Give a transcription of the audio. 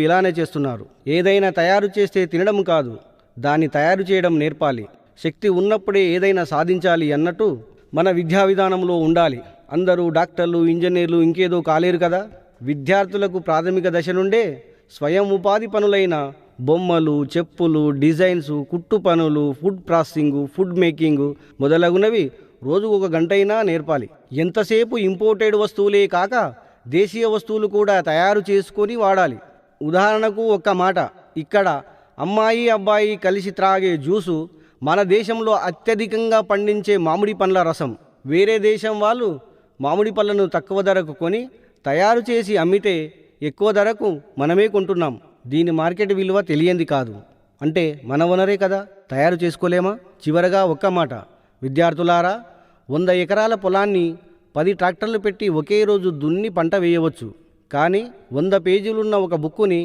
ఇలానే చేస్తున్నారు. ఏదైనా తయారు చేస్తే తినడం కాదు, దాన్ని తయారు చేయడం నేర్పాలి. శక్తి ఉన్నప్పుడే ఏదైనా సాధించాలి అన్నట్టు మన విద్యా విధానంలో ఉండాలి. అందరూ డాక్టర్లు, ఇంజనీర్లు ఇంకేదో కాలేరు కదా. విద్యార్థులకు ప్రాథమిక దశ నుండే స్వయం ఉపాధి పనులైన బొమ్మలు, చెప్పులు, డిజైన్స్, కుట్టు పనులు, ఫుడ్ ప్రాసెసింగు, ఫుడ్ మేకింగు మొదలగునవి రోజుకు 1 గంటైనా నేర్పాలి. ఎంతసేపు ఇంపోర్టెడ్ వస్తువులే కాక దేశీయ వస్తువులు కూడా తయారు చేసుకొని వాడాలి. ఉదాహరణకు ఒక్క మాట, ఇక్కడ అమ్మాయి అబ్బాయి కలిసి త్రాగే జ్యూసు, మన దేశంలో అత్యధికంగా పండించే మామిడి పండ్ల రసం. వేరే దేశం వాళ్ళు మామిడి పళ్ళను తక్కువ ధరకు కొని తయారు చేసి అమ్మితే ఎక్కువ ధరకు మనమే కొంటున్నాం. దీని మార్కెట్ విలువ తెలియంది కాదు. అంటే మన వనరే కదా, తయారు చేసుకోలేమా? చివరగా ఒక్క మాట, విద్యార్థులారా, 100 ఎకరాల పొలాన్ని 10 ట్రాక్టర్లు పెట్టి ఒకే రోజు దున్ని పంట వేయవచ్చు. కానీ 100 పేజీలున్న ఒక బుక్కుని